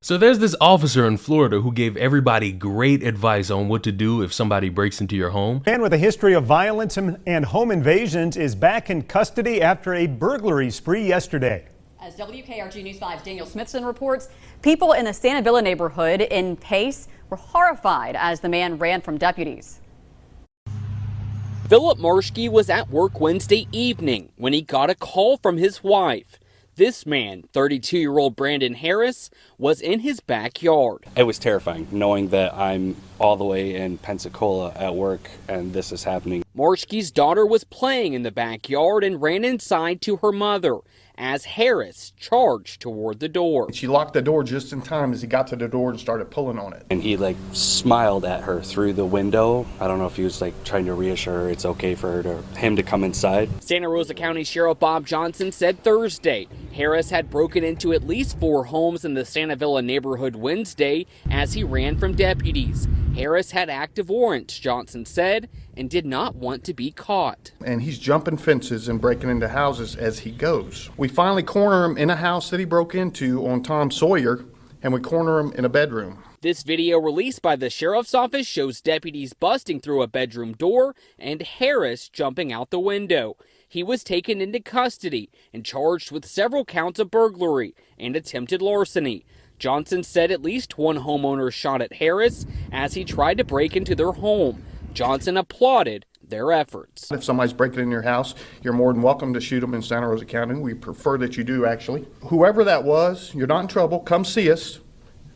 So there's this officer in Florida who gave everybody great advice on what to do if somebody breaks into your home. A man with a history of violence and home invasions is back in custody after a burglary spree yesterday. As WKRG News 5's Daniel Smithson reports, people in the Santa Villa neighborhood in Pace were horrified as the man ran from deputies. Philip Marschke was at work Wednesday evening when he got a call from his wife. This man, 32-year-old Brandon Harris, was in his backyard. It was terrifying knowing that I'm all the way in Pensacola at work and this is happening. Marschke's daughter was playing in the backyard and ran inside to her mother as Harris charged toward the door. She locked the door just in time as he got to the door and started pulling on it. And he smiled at her through the window. I don't know if he was trying to reassure her it's okay for him to come inside. Santa Rosa County Sheriff Bob Johnson said Thursday Harris had broken into at least 4 homes in the Santa Villa neighborhood Wednesday as he ran from deputies. Harris had active warrants, Johnson said, and did not want to be caught. And he's jumping fences and breaking into houses as he goes. We finally corner him in a house that he broke into on Tom Sawyer, and we corner him in a bedroom. This video released by the sheriff's office shows deputies busting through a bedroom door and Harris jumping out the window. He was taken into custody and charged with several counts of burglary and attempted larceny. Johnson said at least one homeowner shot at Harris as he tried to break into their home. Johnson applauded their efforts. If somebody's breaking in your house, you're more than welcome to shoot them in Santa Rosa County. We prefer that you do, actually. Whoever that was, you're not in trouble. Come see us.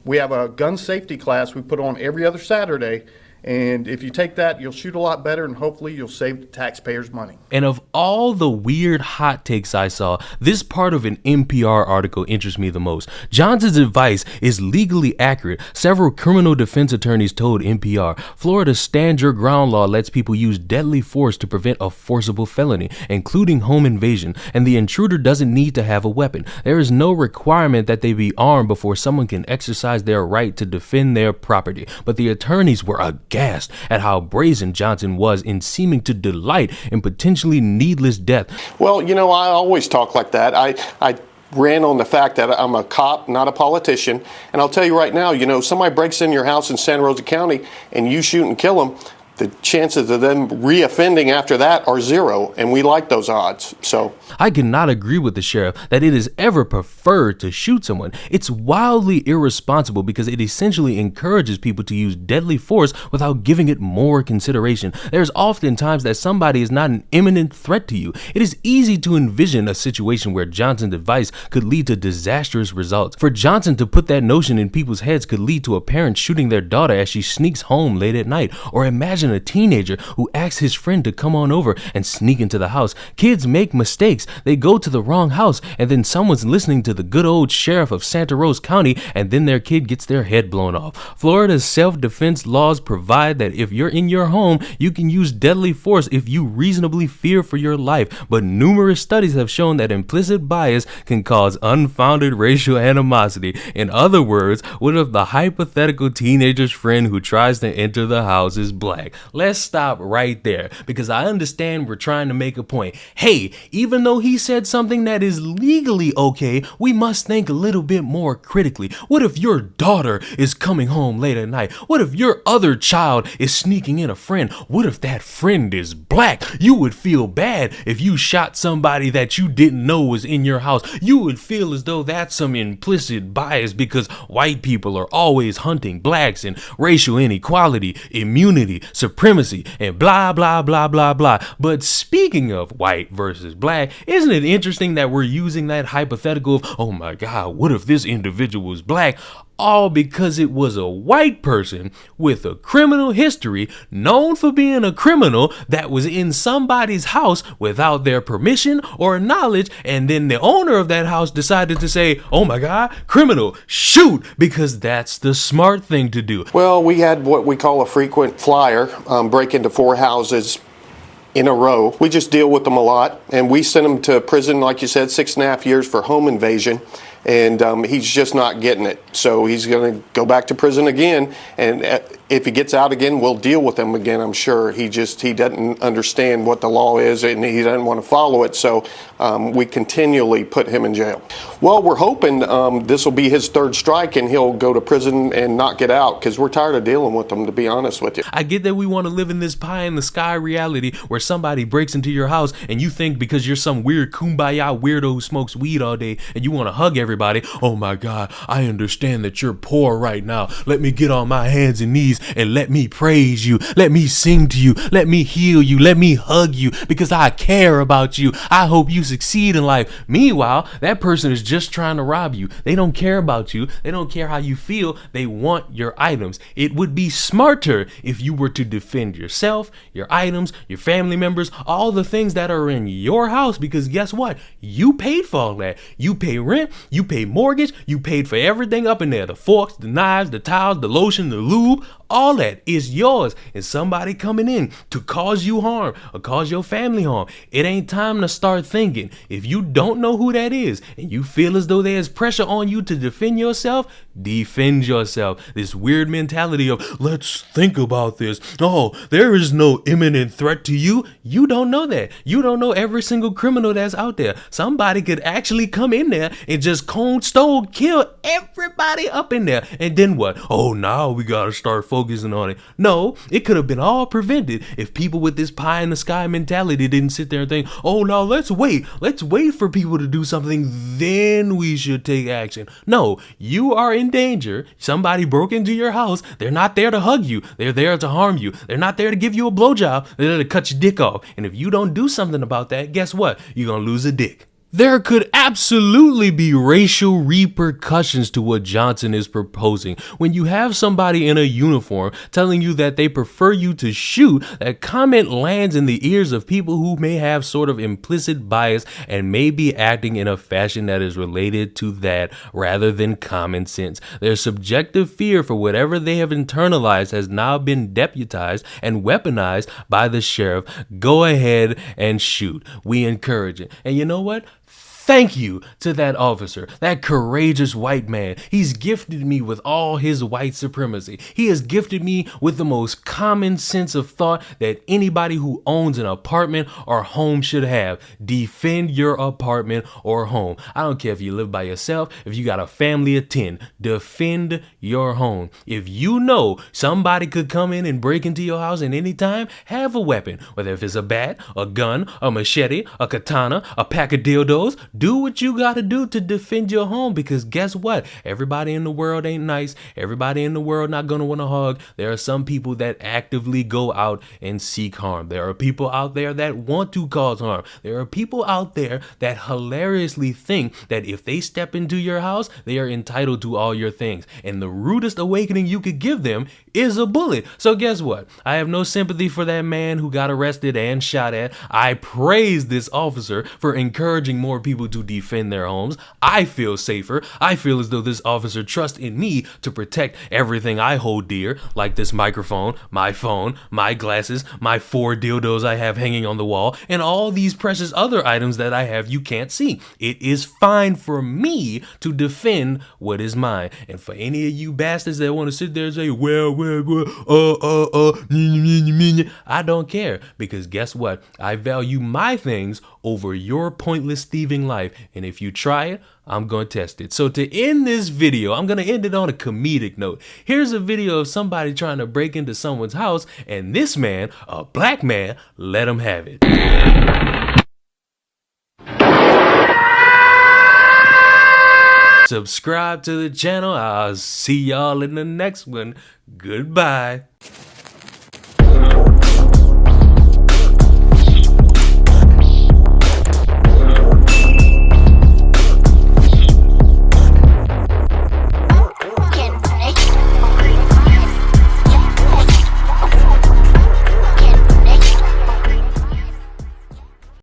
We have a gun safety class we put on every other Saturday. And if you take that, you'll shoot a lot better and hopefully you'll save the taxpayers money. And of all the weird hot takes I saw, this part of an NPR article interests me the most. Johnson's advice is legally accurate. Several criminal defense attorneys told NPR, Florida's stand your ground law lets people use deadly force to prevent a forcible felony, including home invasion, and the intruder doesn't need to have a weapon. There is no requirement that they be armed before someone can exercise their right to defend their property. But the attorneys were aghast at how brazen Johnson was in seeming to delight in potentially needless death. Well, I always talk like that. I ran on the fact that I'm a cop, not a politician. And I'll tell you right now, somebody breaks in your house in Santa Rosa County and you shoot and kill them, the chances of them reoffending after that are 0, and we like those odds. So I cannot agree with the sheriff that it is ever preferred to shoot someone. It's wildly irresponsible because it essentially encourages people to use deadly force without giving it more consideration. There's often times that somebody is not an imminent threat to you. It is easy to envision a situation where Johnson's advice could lead to disastrous results. For Johnson to put that notion in people's heads could lead to a parent shooting their daughter as she sneaks home late at night, or imagine a teenager who asks his friend to come on over and sneak into the house. Kids make mistakes. They go to the wrong house, and then someone's listening to the good old sheriff of Santa Rosa County, and then their kid gets their head blown off. Florida's self-defense laws provide that if you're in your home, you can use deadly force if you reasonably fear for your life. But numerous studies have shown that implicit bias can cause unfounded racial animosity. In other words, what if the hypothetical teenager's friend who tries to enter the house is black? Let's stop right there, because I understand we're trying to make a point. Hey, even though he said something that is legally okay, we must think a little bit more critically. What if your daughter is coming home late at night? What if your other child is sneaking in a friend? What if that friend is black? You would feel bad if you shot somebody that you didn't know was in your house. You would feel as though that's some implicit bias because white people are always hunting blacks and racial inequality, immunity, supremacy, and blah, blah, blah, blah, blah. But speaking of white versus black, isn't it interesting that we're using that hypothetical of, oh my God, what if this individual was black? All because it was a white person with a criminal history, known for being a criminal, that was in somebody's house without their permission or knowledge, and then the owner of that house decided to say, oh my God, criminal, shoot, because that's the smart thing to do. Well, we had what we call a frequent flyer break into 4 houses in a row. We just deal with them a lot, and we sent them to prison, like you said, 6.5 years for home invasion. and he's just not getting it. So he's going to go back to prison again, and if he gets out again, we'll deal with him again, I'm sure. He doesn't understand what the law is, and he doesn't want to follow it, so we continually put him in jail. Well, we're hoping this will be his third strike and he'll go to prison and not get out, because we're tired of dealing with him, to be honest with you. I get that we want to live in this pie in the sky reality where somebody breaks into your house and you think because you're some weird kumbaya weirdo who smokes weed all day and you want to hug everybody, oh my God, I understand that you're poor right now. Let me get on my hands and knees and let me praise you. Let me sing to you. Let me heal you. Let me hug you because I care about you. I hope you succeed in life. Meanwhile, that person is just trying to rob you. They don't care about you. They don't care how you feel. They want your items. It would be smarter if you were to defend yourself, your items, your family members, all the things that are in your house, because guess what? You paid for all that. You pay rent, you pay mortgage, you paid for everything up in there. The forks, the knives, the towels, the lotion, the lube, all that is yours. And somebody coming in to cause you harm or cause your family harm, it ain't time to start thinking. If you don't know who that is and you feel as though there's pressure on you to defend yourself, defend yourself. This weird mentality of let's think about this. Oh, there is no imminent threat to you. You don't know that. You don't know every single criminal that's out there. Somebody could actually come in there and just cold stone kill everybody up in there. And then what? Oh, now we gotta start focusing on it. No, it could have been all prevented if people with this pie in the sky mentality didn't sit there and think, oh, now let's wait for people to do something, then we should take action. No, you are in danger. Somebody broke into your house. They're not there to hug you. They're there to harm you. They're not there to give you a blowjob. They're there to cut your dick off. And if you don't do something about that, guess what? You're gonna lose a dick. There could absolutely be racial repercussions to what Johnson is proposing. When you have somebody in a uniform telling you that they prefer you to shoot, that comment lands in the ears of people who may have sort of implicit bias and may be acting in a fashion that is related to that rather than common sense. Their subjective fear for whatever they have internalized has now been deputized and weaponized by the sheriff. Go ahead and shoot. We encourage it. And you know what? Thank you to that officer, that courageous white man. He's gifted me with all his white supremacy. He has gifted me with the most common sense of thought that anybody who owns an apartment or home should have. Defend your apartment or home. I don't care if you live by yourself, if you got a family of 10, defend your home. If you know somebody could come in and break into your house at any time, have a weapon, whether if it's a bat, a gun, a machete, a katana, a pack of dildos. Do what you gotta do to defend your home, because guess what? Everybody in the world ain't nice. Everybody in the world not gonna want to hug. There are some people that actively go out and seek harm. There are people out there that want to cause harm. There are people out there that hilariously think that if they step into your house, they are entitled to all your things. And the rudest awakening you could give them is a bullet. So guess what? I have no sympathy for that man who got arrested and shot at. I praise this officer for encouraging more people to defend their homes. I feel safer. I feel as though this officer trusts in me to protect everything I hold dear, like this microphone, my phone, my glasses, my 4 dildos I have hanging on the wall, and all these precious other items that I have you can't see. It is fine for me to defend what is mine. And for any of you bastards that want to sit there and say, I don't care, because guess what? I value my things over your pointless thieving life. And if you try it, I'm going to test it. So to end this video, I'm going to end it on a comedic note. Here's a video of somebody trying to break into someone's house, and this man, a black man, let him have it. Subscribe to the channel. I'll see y'all in the next one. Goodbye.